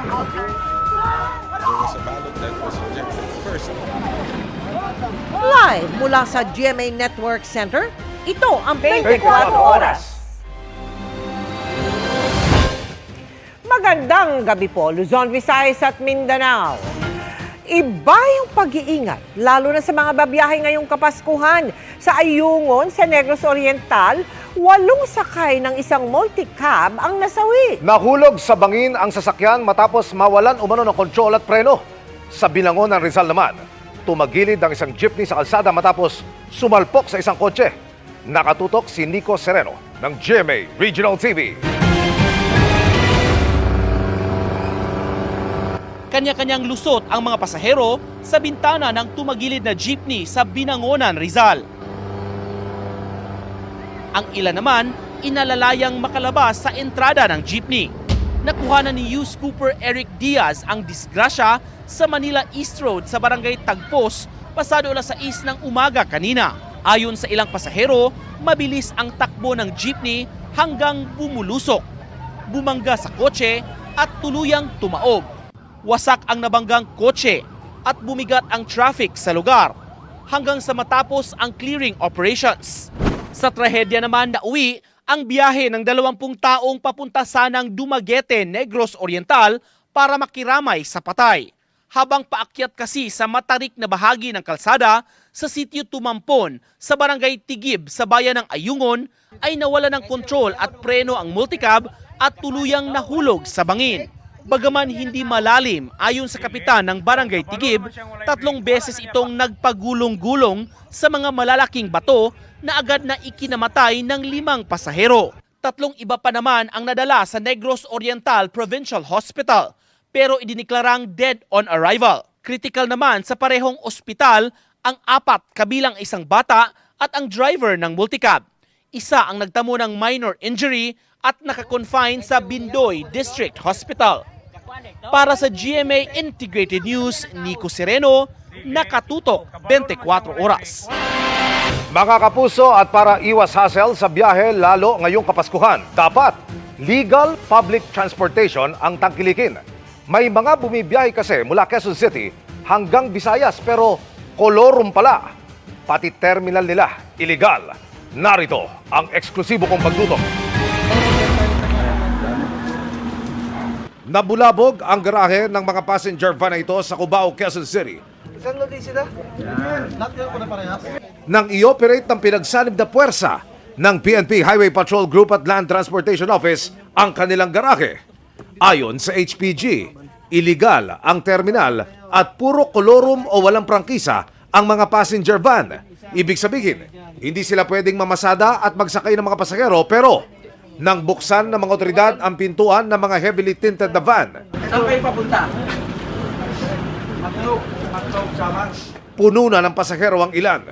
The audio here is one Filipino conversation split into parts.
There was a ballot that was rejected first. Live mula sa GMA Network Center, ito ang 24 Oras. Magandang gabi po, Luzon, Visayas at Mindanao. Iba yung pag-iingat, lalo na sa mga babiyahe ngayong Kapaskuhan. Sa Ayungon, sa Negros Oriental, 8 sakay ng isang multicab ang nasawi. Nahulog sa bangin ang sasakyan matapos mawalan umano ng kontrol at preno. Sa Binangon ng Rizal naman, tumagilid ang isang jeepney sa kalsada matapos sumalpok sa isang kotse. Nakatutok si Nico Sereno ng GMA Regional TV. Kanya-kanyang lusot ang mga pasahero sa bintana ng tumagilid na jeepney sa Binangonan, Rizal. Ang ilan naman, inalalayang makalabas sa entrada ng jeepney. Nakuha na ni Hughes Cooper Eric Diaz ang disgrasya sa Manila East Road sa barangay Tagpos, pasado alas 6 ng umaga kanina. Ayon sa ilang pasahero, mabilis ang takbo ng jeepney hanggang bumulusok. Bumangga sa kotse at tuluyang tumaob. Wasak ang nabanggang kotse at bumigat ang traffic sa lugar hanggang sa matapos ang clearing operations. Sa trahedya naman nauwi ang biyahe ng 20 taong papunta sanang Dumaguete, Negros Oriental para makiramay sa patay. Habang paakyat kasi sa matarik na bahagi ng kalsada sa sitio Tumampon sa barangay Tigib sa bayan ng Ayungon ay nawala ng kontrol at preno ang multicab at tuluyang nahulog sa bangin. Bagaman hindi malalim, ayon sa kapitan ng Barangay Tigib, 3 beses itong nagpagulong-gulong sa mga malalaking bato na agad na ikinamatay ng 5 pasahero. 3 iba pa naman ang nadala sa Negros Oriental Provincial Hospital, pero idiniklarang dead on arrival. Critical naman sa parehong ospital ang 4 kabilang isang bata at ang driver ng multicab. Isa ang nagtamo ng minor injury at nakakonfine sa Bindoy District Hospital. Para sa GMA Integrated News, Nico Sereno, nakatutok 24 oras. Mga kapuso, at para iwas hassle sa biyahe lalo ngayong Kapaskuhan, dapat legal public transportation ang tangkilikin. May mga bumibiyahe kasi mula Quezon City hanggang Visayas pero kolorum pala. Pati terminal nila, illegal. Narito ang eksklusibo kong pagtutok. Nabulabog ang garahe ng mga passenger van na ito sa Cubao, Quezon City. Nang i-operate ng pinagsanib na puwersa ng PNP Highway Patrol Group at Land Transportation Office ang kanilang garahe. Ayon sa HPG, illegal ang terminal at puro kolorum o walang prangkisa ang mga passenger van. Ibig sabihin, hindi sila pwedeng mamasada at magsakay ng mga pasahero pero nang buksan ng mga otoridad ang pintuan ng mga heavily tinted na van. Saan kayo papunta? Matlog sama. Puno na ng pasahero ang ilan.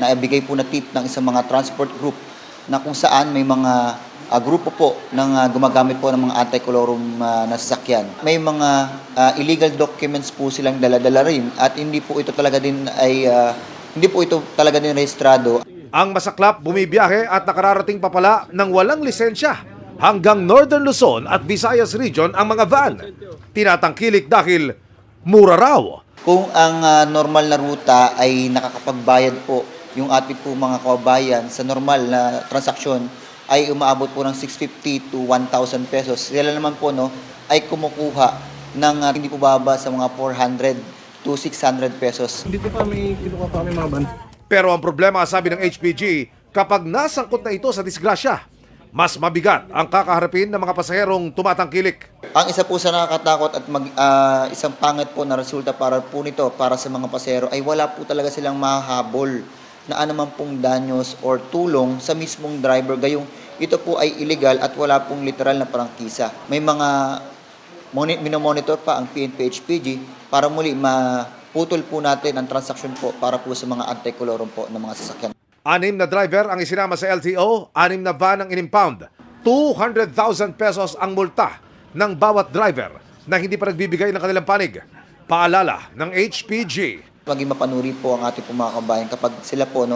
Naibigay po na tip ng isang mga transport group na kung saan may mga grupo po ng gumagamit po ng mga anti-colorum na sasakyan. May mga illegal documents po silang dala-dala rin at hindi po ito talaga din rehistrado. Ang masaklap bumibiyahe at nakararating pa pala ng walang lisensya hanggang Northern Luzon at Visayas Region ang mga van. Tinatangkilik dahil mura raw. Kung ang normal na ruta ay nakakapagbayad po yung ating po mga kababayan sa normal na transaksyon ay umaabot po ng 650 to 1,000 pesos. Sila naman po ay kumukuha ng hindi po baba sa mga 400 to 600 pesos. Dito pa may kinuha pa kami mga ban. Pero ang problema, sabi ng HPG, kapag nasangkot na ito sa disgrasya, mas mabigat ang kakaharapin ng mga pasaherong tumatangkilik. Ang isa po sa nakakatakot at isang pangit po na resulta para po nito para sa mga pasahero ay wala po talaga silang mahahabol na anuman pong danyos or tulong sa mismong driver. Gayong ito po ay illegal at wala pong literal na prangkisa. May mga minomonitor pa ang PNP HPG para muli putol po natin ang transaksyon po para po sa mga anti-colorum po ng mga sasakyan. 6 na driver ang isinama sa LTO, 6 na van ang in-impound. 200,000 pesos ang multa ng bawat driver na hindi pa nagbibigay ng kanilang panig. Paalala ng HPG. Maging mapanuri po ang ating mga kabayan kapag sila po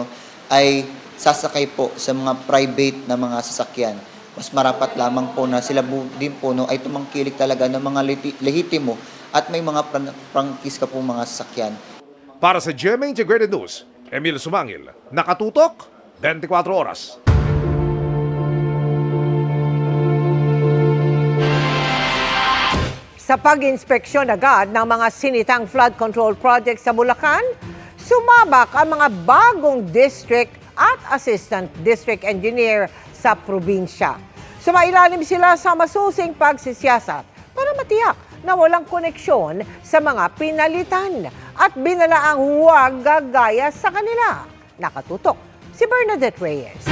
ay sasakay po sa mga private na mga sasakyan. mas marapat lamang po na sila din po no, ay tumangkilik talaga ng mga lehitimo at may mga prangkis ka po mga sasakyan. Para sa GMA Integrated News, Emil Sumangil, nakatutok, 24 oras. Sa pag-inspeksyon agad ng mga sinitang flood control project sa Bulacan, sumabak ang mga bagong district at assistant district engineer sa probinsya. Sumailalim sila sa masusing pagsisiyasat para matiyak na walang koneksyon sa mga pinalitan at binalaang huwag gagaya sa kanila. Nakatutok si Bernadette Reyes.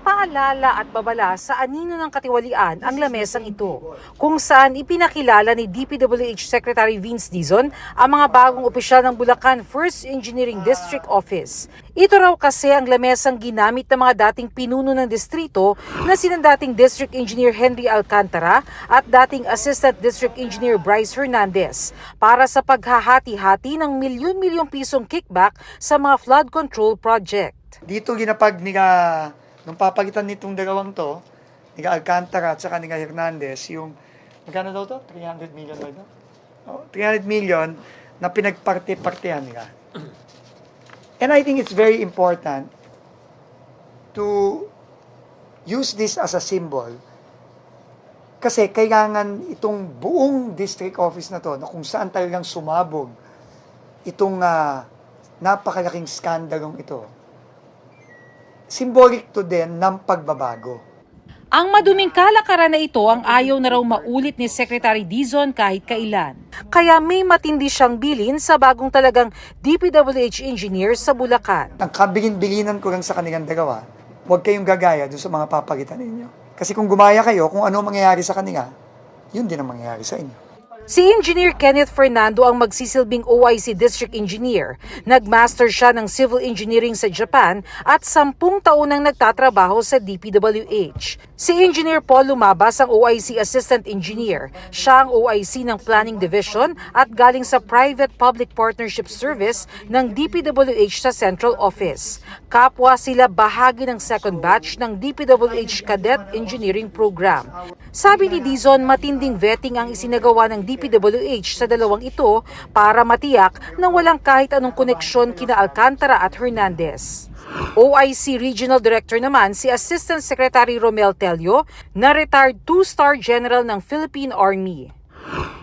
Paalala at babala sa anino ng katiwalian ang lamesang ito, kung saan ipinakilala ni DPWH Secretary Vince Dizon ang mga bagong opisyal ng Bulacan 1st Engineering District Office. Ito raw kasi ang lamesang ginamit ng mga dating pinuno ng distrito na sina dating District Engineer Henry Alcantara at dating Assistant District Engineer Bryce Hernandez para sa paghahati-hati ng milyon-milyong pisong kickback sa mga flood control project. Dito ginapag nung papagitan nitong dalawang to, ni Alcantara at saka ni Hernandez, yung, magkano daw to? 300 million ba ito? 300 million na pinagparte-partehan nila. And I think it's very important to use this as a symbol kasi kailangan itong buong district office na to, na kung saan talagang sumabog itong napakalaking skandalong ito, symbolic to din ng pagbabago. Ang maduming kalakaran na ito ang ayaw na raw maulit ni Secretary Dizon kahit kailan. Kaya may matindi siyang bilin sa bagong talagang DPWH engineer sa Bulacan. Ang kabilin-bilinan ko lang sa kanilang dalawa, huwag kayong gagaya dun sa mga papagitan ninyo. Kasi kung gumaya kayo, kung ano mangyayari sa kanila, yun din ang mangyayari sa inyo. Si Engineer Kenneth Fernando ang magsisilbing OIC District Engineer. Nagmaster siya ng Civil Engineering sa Japan at 10 taon nang nagtatrabaho sa DPWH. Si Engineer Paul Lumabas ang OIC Assistant Engineer. Siya ang OIC ng Planning Division at galing sa Private Public Partnership Service ng DPWH sa Central Office. Kapwa sila bahagi ng second batch ng DPWH Cadet Engineering Program. Sabi ni Dizon, matinding vetting ang isinagawa ng DPWH sa dalawang ito para matiyak na walang kahit anong koneksyon kina Alcantara at Hernandez. OIC Regional Director naman si Assistant Secretary Romel Tello na retired 2-star General ng Philippine Army.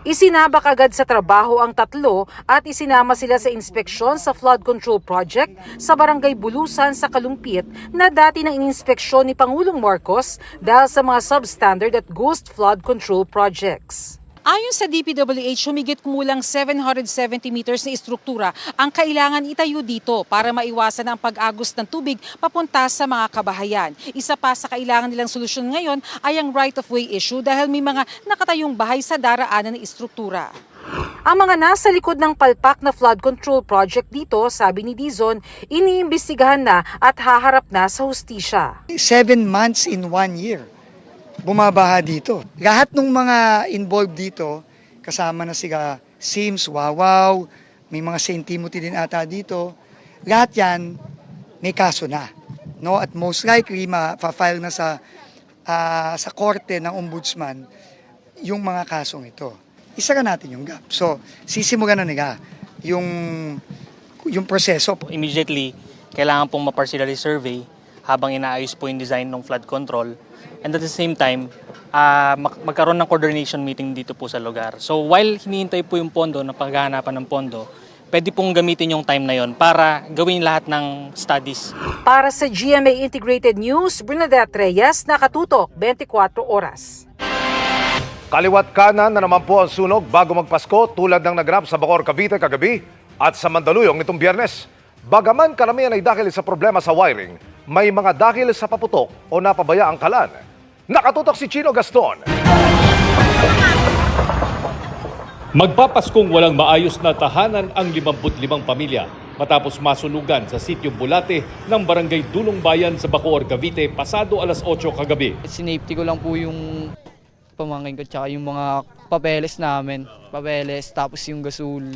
Isinabak agad sa trabaho ang tatlo at isinama sila sa inspeksyon sa flood control project sa Barangay Bulusan sa Kalumpit na dati nang ininspeksyon ni Pangulong Marcos dahil sa mga substandard at ghost flood control projects. Ayon sa DPWH, humigit kumulang 770 meters na istruktura ang kailangan itayo dito para maiwasan ang pag-agos ng tubig papunta sa mga kabahayan. Isa pa sa kailangan nilang solusyon ngayon ay ang right-of-way issue dahil may mga nakatayong bahay sa daraanan ng istruktura. Ang mga nasa likod ng palpak na flood control project dito, sabi ni Dizon, iniimbestigahan na at haharap na sa hustisya. 7 months in 1 year. Bumabaha dito. Lahat ng mga involved dito, kasama na sila Sims, Wawaw, may mga St. Timothy din ata dito. Lahat yan, may kaso na. No? At most likely, ma-file na sa korte ng ombudsman yung mga kasong ito. Isara natin yung gap. So, sisimulan na nila yung proseso. Immediately, kailangan pong ma-partially survey habang inaayos po yung design ng flood control. And at the same time, magkaroon ng coordination meeting dito po sa lugar. So while hinihintay po yung pondo, na paghahanapan ng pondo, pwede pong gamitin yung time na yon para gawin lahat ng studies. Para sa GMA Integrated News, Bernadette Reyes, nakatutok 24 oras. Kaliwat kanan na naman po ang sunog bago magpasko tulad ng naganap sa Bacoor, Cavite kagabi at sa Mandaluyong nitong Biyernes. Bagaman karamihan ay dahil sa problema sa wiring, may mga dahil sa paputok o napabaya ang kalan. Nakatutok si Chino Gaston. Magpapaskong walang maayos na tahanan ang 55 pamilya matapos masunugan sa sitio Bulate ng Barangay Dulong Bayan sa Bacoor, Cavite pasado alas 8 kagabi. Sinafety ko lang po yung pamangkin ko tsaka yung mga papeles namin. Papeles tapos yung gasol.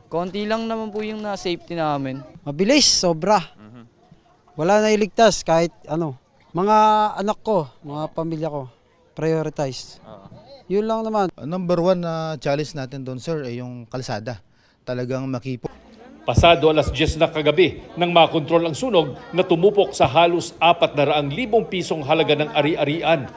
Konti lang naman po yung na-safety namin. Mabilis, sobra. Wala na iligtas kahit ano. Mga anak ko, mga pamilya ko, prioritize. Yun lang naman. Number one na challenge natin doon, sir, ay yung kalsada. Talagang makipo. Pasado alas 10 na kagabi nang makontrol ang sunog na tumupok sa halos 400,000 pisong halaga ng ari-arian.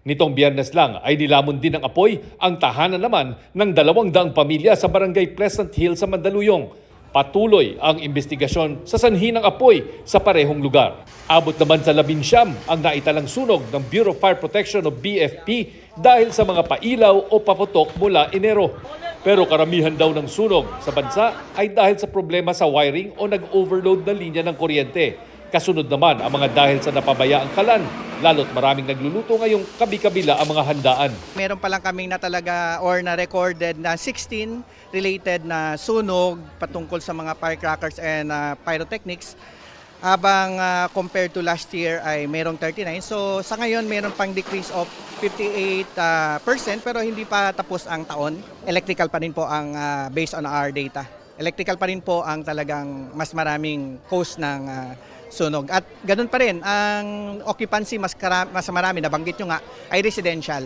Nitong Biyernes lang ay nilamon din ng apoy ang tahanan naman ng 200 pamilya sa barangay Pleasant Hill sa Mandaluyong. Patuloy ang investigasyon sa sanhi ng apoy sa parehong lugar. Abot naman sa 19 ang naitalang sunog ng Bureau of Fire Protection o BFP dahil sa mga pailaw o paputok mula Enero. Pero karamihan daw ng sunog sa bansa ay dahil sa problema sa wiring o nag-overload na linya ng kuryente. Kasunod naman ang mga dahil sa napabayaang kalan, lalo't maraming nagluluto ngayong kabi-kabila ang mga handaan. Meron pa lang kaming na talaga or na recorded na 16 related na sunog patungkol sa mga firecrackers and pyrotechnics. Habang compared to last year ay merong 39. So sa ngayon meron pang decrease of 58% pero hindi pa tapos ang taon. Electrical pa rin po ang based on our data. Electrical pa rin po ang talagang mas maraming cause ng sunog. At ganun pa rin, ang occupancy mas marami, nabanggit nyo nga, ay residential.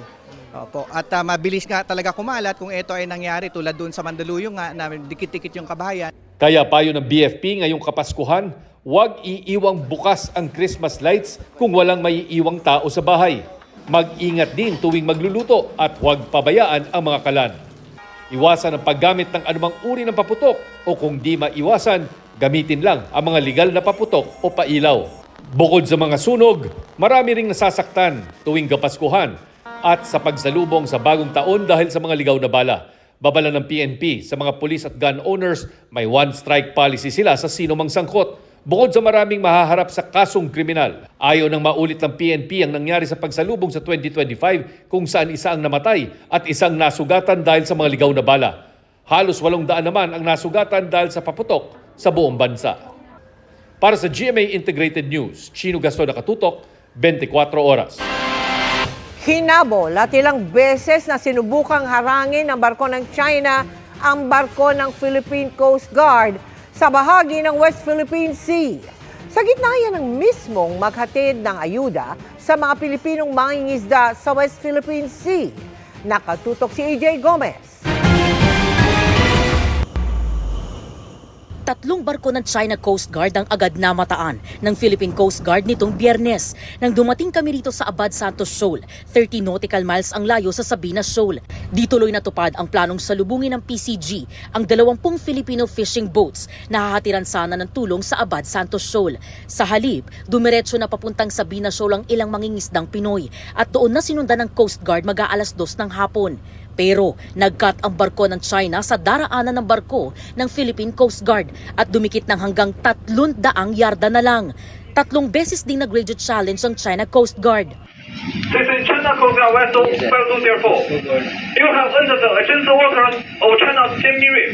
Opo. At mabilis nga talaga kumalat kung ito ay nangyari tulad dun sa Mandaluyong nga na dikit-dikit yung kabahayan. Kaya payo ng BFP ngayong Kapaskuhan, huwag iiwang bukas ang Christmas lights kung walang maiiwang tao sa bahay. Mag-ingat din tuwing magluluto at huwag pabayaan ang mga kalan. Iwasan ang paggamit ng anumang uri ng paputok o kung di maiwasan, gamitin lang ang mga legal na paputok o pailaw. Bukod sa mga sunog, marami ring nasasaktan tuwing Kapaskuhan at sa pagsalubong sa bagong taon dahil sa mga ligaw na bala. Babala ng PNP sa mga pulis at gun owners, may one-strike policy sila sa sino mang sangkot. Bukod sa maraming mahaharap sa kasong kriminal, ayaw nang maulit ng PNP ang nangyari sa pagsalubong sa 2025 kung saan isa ang namatay at isang nasugatan dahil sa mga ligaw na bala. Halos 800 naman ang nasugatan dahil sa paputok sa buong bansa. Para sa GMA Integrated News, Chino Gaston Nakatutok, 24 oras. Hinabol at ilang beses na sinubukang harangin ng barko ng China ang barko ng Philippine Coast Guard sa bahagi ng West Philippine Sea. Sa gitna yan ng mismong maghatid ng ayuda sa mga Pilipinong mangingisda sa West Philippine Sea. Nakatutok si EJ Gomez. 3 barko ng China Coast Guard ang agad namataan ng Philippine Coast Guard nitong Biyernes nang dumating kami rito sa Abad Santos Shoal, 30 nautical miles ang layo sa Sabina Shoal. Di tuloy natupad ang planong salubungin ng PCG ang 20 Filipino fishing boats na hahatiran sana ng tulong sa Abad Santos Shoal. Sa halip, dumiretso na papuntang Sabina Shoal ang ilang mangingisdang Pinoy at doon na sinundan ng Coast Guard mag-aalas 2 ng hapon. Pero nag-cut ang barko ng China sa daraanan ng barko ng Philippine Coast Guard at dumikit ng hanggang 300 yarda na lang. 3 beses din nag-radio challenge ang China Coast Guard. This is China Coast Guard vessel 5204. You have entered the agenda water of China's Gemini Reef.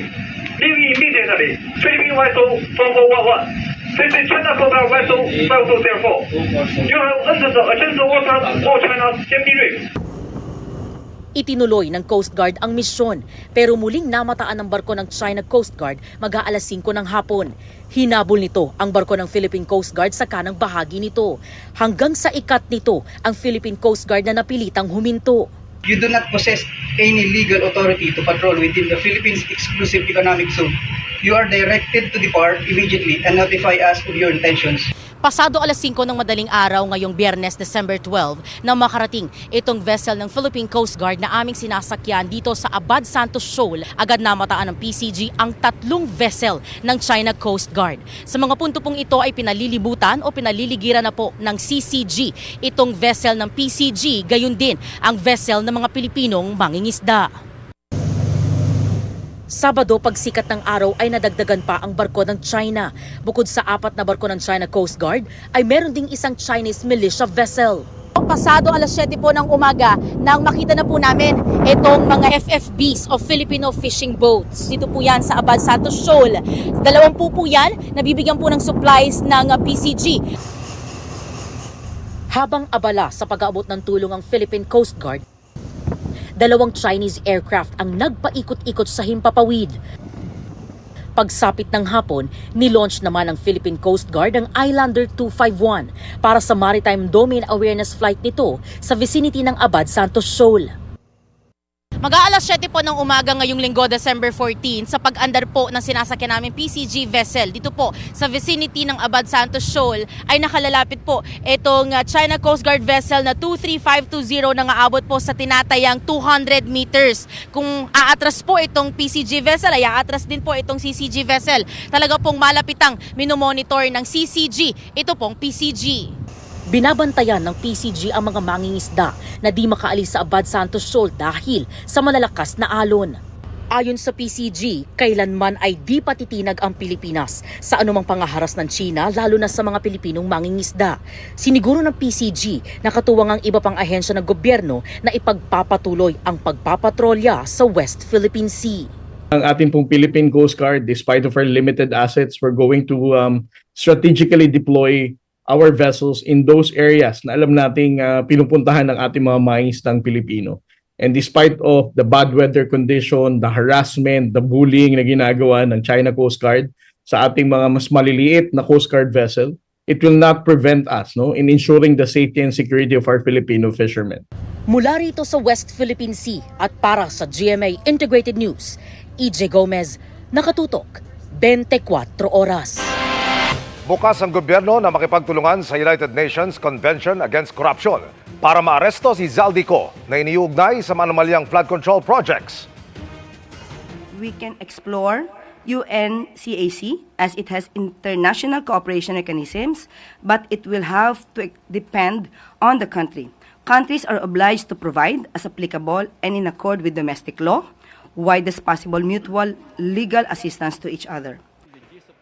Leave immediately. Philippine vessel 4411. This is China Coast Guard vessel 5204. You have entered the agenda water of China's Gemini Reef. Itinuloy ng Coast Guard ang misyon pero muling namataan ng barko ng China Coast Guard mag-aalas 5 ng hapon. Hinabol nito ang barko ng Philippine Coast Guard sa kanang bahagi nito. Hanggang sa ikat nito ang Philippine Coast Guard na napilitang huminto. You do not possess any legal authority to patrol within the Philippines Exclusive Economic Zone. You are directed to depart immediately and notify us of your intentions. Pasado alas 5 ng madaling araw ngayong Biyernes, December 12, na makarating itong vessel ng Philippine Coast Guard na aming sinasakyan dito sa Abad Santos Shoal. Agad namataan ng PCG ang 3 vessel ng China Coast Guard. Sa mga punto pong ito ay pinalilibutan o pinaliligiran na po ng CCG itong vessel ng PCG, gayon din ang vessel ng mga Pilipinong mangingisda. Sabado, pagsikat ng araw ay nadagdagan pa ang barko ng China. Bukod sa 4 na barko ng China Coast Guard, ay meron ding isang Chinese militia vessel. Pasado alas 7 po ng umaga nang makita na po namin itong mga FFBs o Filipino fishing boats. Dito po yan sa Abad Santos Shoal. 20 po yan, nabibigyan po ng supplies ng PCG. Habang abala sa pag-aabot ng tulong ang Philippine Coast Guard, 2 Chinese aircraft ang nagpaikot-ikot sa himpapawid. Pagsapit ng hapon, nilaunch naman ng Philippine Coast Guard ang Islander 251 para sa Maritime Domain Awareness Flight nito sa vicinity ng Abad Santos Shoal. Mag-aalas 7 po ng umaga ngayong linggo, December 14, sa pag-andar po ng sinasakyan namin PCG vessel dito po sa vicinity ng Abad Santos Shoal ay nakalalapit po itong China Coast Guard vessel na 23520 na aabot po sa tinatayang 200 meters. Kung aatras po itong PCG vessel ay aatras din po itong CCG vessel. Talaga pong malapitang minomonitor ng CCG ito pong PCG. Binabantayan ng PCG ang mga mangingisda na di makaalis sa Abad Santos Shoal dahil sa malalakas na alon. Ayon sa PCG, kailanman ay di patitinag ang Pilipinas sa anumang pangaharas ng China, lalo na sa mga Pilipinong mangingisda. Siniguro ng PCG na katuwang ang iba pang ahensya ng gobyerno na ipagpapatuloy ang pagpapatrolya sa West Philippine Sea. Ang ating pong Philippine Coast Guard, despite of our limited assets, we're going to strategically deploy our vessels in those areas na alam nating pinupuntahan ng ating mga mangingisdang Pilipino. And despite of the bad weather condition, the harassment, the bullying na ginagawa ng China Coast Guard sa ating mga mas maliliit na Coast Guard vessel, it will not prevent us in ensuring the safety and security of our Filipino fishermen. Mula rito sa West Philippine Sea at para sa GMA Integrated News, EJ Gomez, nakatutok, 24 oras. Bukas ang gobyerno na makipagtulungan sa United Nations Convention Against Corruption para maaresto si Zaldico na iniugnay sa manumalyang flood control projects. We can explore UNCAC as it has international cooperation mechanisms, but it will have to depend on the country. Countries are obliged to provide, as applicable and in accord with domestic law, widest possible mutual legal assistance to each other.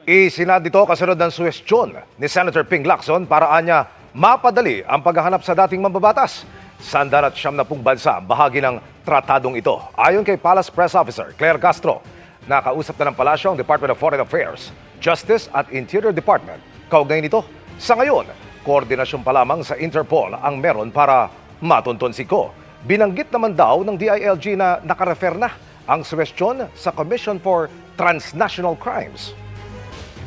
Isinad dito kasunod ng suwestyon ni Senator Ping Lacson para anya mapadali ang paghahanap sa dating mambabatas. 170 bansa ang bahagi ng tratadong ito. Ayon kay Palace Press Officer Claire Castro, nakausap na ng palasyo ang Department of Foreign Affairs, Justice at Interior Department. Kaugnay nito, sa ngayon, koordinasyon pa lamang sa Interpol ang meron para matunton si Ko. Binanggit naman daw ng DILG na nakarefer na ang suwestyon sa Commission for Transnational Crimes.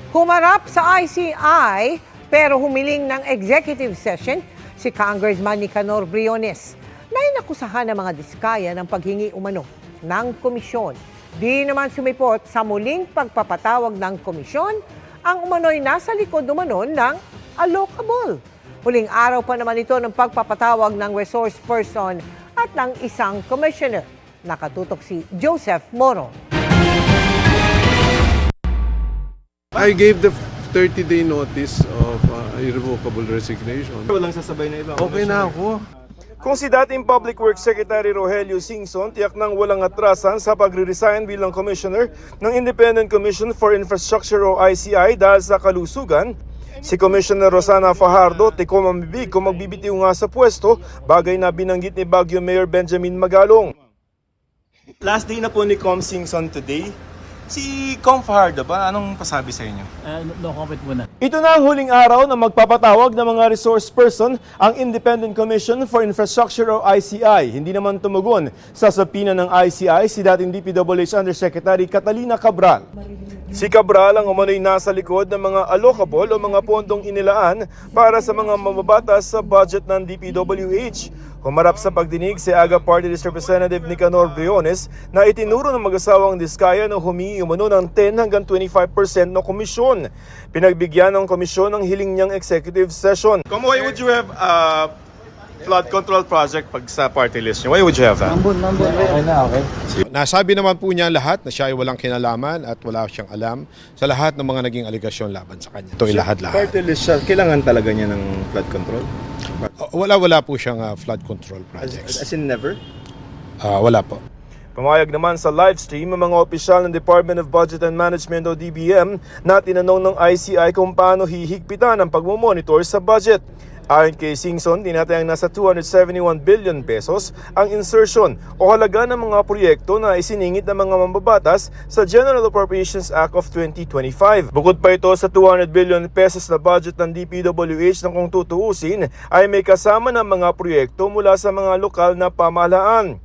Humarap sa ICI pero humiling ng executive session si Congressman Nicanor Briones na inakusahan ng mga diskaya ng paghingi umano ng komisyon. Di naman sumipot sa muling pagpapatawag ng komisyon ang umano'y nasa likod umano ng allocable. Huling araw pa naman ito ng pagpapatawag ng resource person at ng isang commissioner. Nakatutok si Joseph Moro. I gave the 30-day notice of irrevocable resignation. Walang sasabay na iba. Okay na ako. Kung si dating Public Works Secretary Rogelio Singson tiyak nang walang atrasan sa pagre-resign bilang Commissioner ng Independent Commission for Infrastructure o ICI dahil sa kalusugan, si Commissioner Rosana Fajardo tikom ang bibig kung magbibitiw nga sa pwesto, bagay na binanggit ni Baguio Mayor Benjamin Magalong. Last day na po ni Com Singson today. Si Com Fajardo ba? Anong pasabi sa inyo? No comment muna. Ito na ang huling araw na magpapatawag ng mga resource person ang Independent Commission for Infrastructure o ICI. Hindi naman tumugon sa subpoena ng ICI si dating DPWH Undersecretary Catalina Cabral. Si Cabral ang umano'y nasa likod ng mga allocable o mga pondong inilaan para sa mga mababatas sa budget ng DPWH. Humarap sa pagdinig si AGA Party List Representative Nicanor Briones na itinuro ng mag-asawang diskaya na humingi umano ng 10 hanggang 25% na komisyon. Pinagbigyan ng komisyon ng hiling niyang executive session. Why would you have flood control project pag sa party list niyo? Why would you have that? Nasabi naman po niya lahat na siya ay walang kinalaman at wala siyang alam sa lahat ng mga naging aligasyon laban sa kanya. Ito ay lahat-lahat. Party list siya, kailangan talaga niya ng flood control? Wala po siyang flood control projects. As in never? Wala po. Pumayag naman sa livestream ang mga opisyal ng Department of Budget and Management o DBM na tinanong ng ICI kung paano hihigpitan ang pagmumonitor sa budget. Ayon kay Singson, tinatayang nasa 271 billion pesos ang insertion o halaga ng mga proyekto na isiningit ng mga mambabatas sa General Appropriations Act of 2025. Bukod pa ito sa 200 billion pesos na budget ng DPWH na kung tutuusin ay may kasama ng mga proyekto mula sa mga lokal na pamahalaan.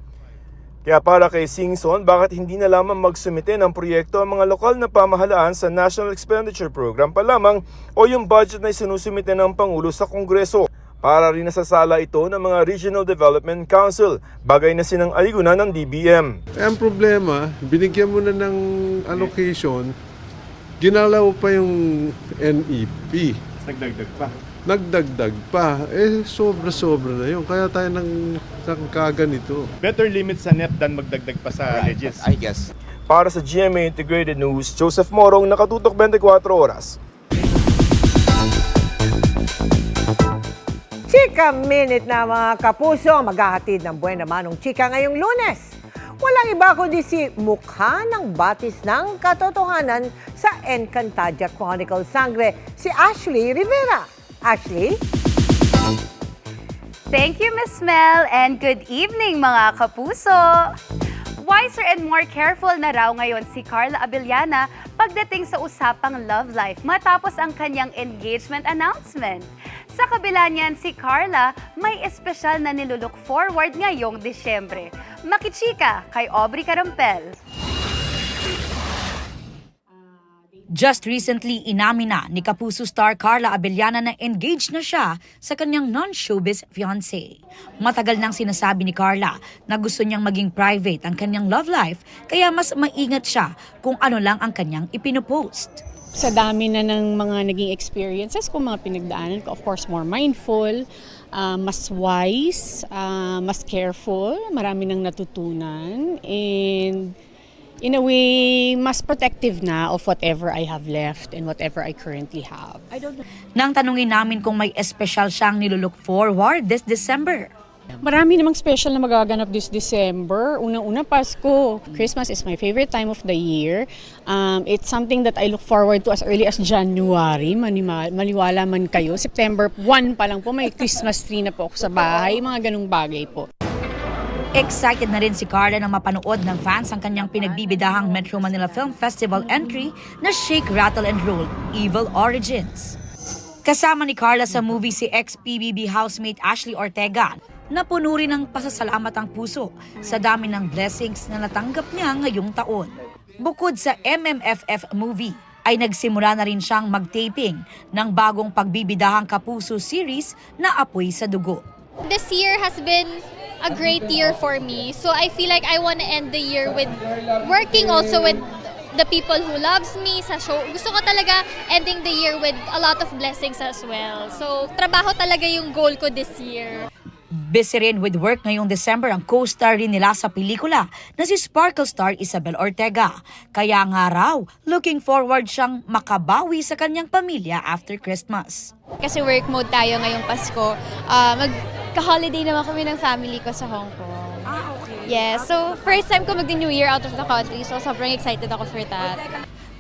Kaya para kay Singson, bakit hindi na lamang magsumite ng proyekto ang mga lokal na pamahalaan sa National Expenditure Program pa lamang o yung budget na isinusumite ng Pangulo sa Kongreso? Para rin nasasala ito ng mga Regional Development Council, bagay na sinang-ayunan ng DBM. Ang problema, binigyan mo na ng allocation, ginalaw pa yung NEP. Nagdagdag pa. Sobra-sobra na yun. Kaya tayo nang kaganito. Better limit sa NEP than magdagdag pa sa legis. I guess. Para sa GMA Integrated News, Joseph Morong, nakatutok 24 oras. Chika Minute na mga kapuso, maghahatid ng buwan naman ng chika ngayong Lunes. Walang iba kundi si mukha ng batis ng katotohanan sa Encantadia Chronicle Sangre, si Ashley Rivera. Ashley? Thank you, Miss Mel, and good evening mga kapuso! Wiser and more careful na raw ngayon si Carla Abellana pagdating sa usapang love life matapos ang kanyang engagement announcement. Sa kabila niyan, si Carla may espesyal na nilulook forward ngayong Disyembre. Makichika kay Aubrey Carampel. Just recently, inamin na ni Kapuso star Carla Abellana na engaged na siya sa kanyang non-showbiz fiancé. Matagal nang sinasabi ni Carla na gusto niyang maging private ang kanyang love life, kaya mas maingat siya kung ano lang ang kanyang ipinupost. Sa dami na ng mga naging experiences ko, mga pinagdaanan ko, of course, more mindful, mas wise, mas careful, marami nang natutunan, and in a way, mas protective na of whatever I have left and whatever I currently have. Nang tanungin namin kung may espesyal siyang nilulook forward this December. Marami namang special na magaganap this December. Unang-una, Pasko. Christmas is my favorite time of the year. It's something that I look forward to as early as January. Maniwala man kayo. September 1 pa lang po, may Christmas tree na po ako sa bahay. Mga ganung bagay po. Excited na rin si Carla na mapanood ng fans ang kanyang pinagbibidahang Metro Manila Film Festival entry na Shake, Rattle and Roll, Evil Origins. Kasama ni Carla sa movie si ex-PBB housemate Ashley Ortega, na puno rin ng pasasalamat ang puso sa dami ng blessings na natanggap niya ngayong taon. Bukod sa MMFF movie, ay nagsimula na rin siyang mag-taping ng bagong pagbibidahang Kapuso series na Apoy sa Dugo. This year has been a great year for me. So I feel like I want to end the year with working also with the people who loves me sa show. Gusto ko talaga ending the year with a lot of blessings as well. So trabaho talaga yung goal ko this year. Busy rin with work ngayong December ang co-star rin nila sa pelikula na si Sparkle star Isabel Ortega. Kaya nga raw, looking forward siyang makabawi sa kanyang pamilya after Christmas. Kasi work mode tayo ngayong Pasko. Magka-holiday naman kami ng family ko sa Hong Kong. Okay. Yeah, so first time ko mag-New Year out of the country, so sobrang excited ako for that.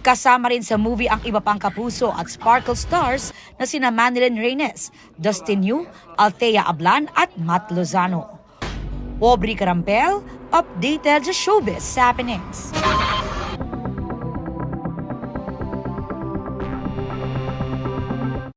Kasama rin sa movie ang iba pang Kapuso at Sparkle stars na sina Manilyn Reynes, Dustin Yu, Althea Ablan at Matt Lozano. Aubrey Carampel, updated sa showbiz happenings.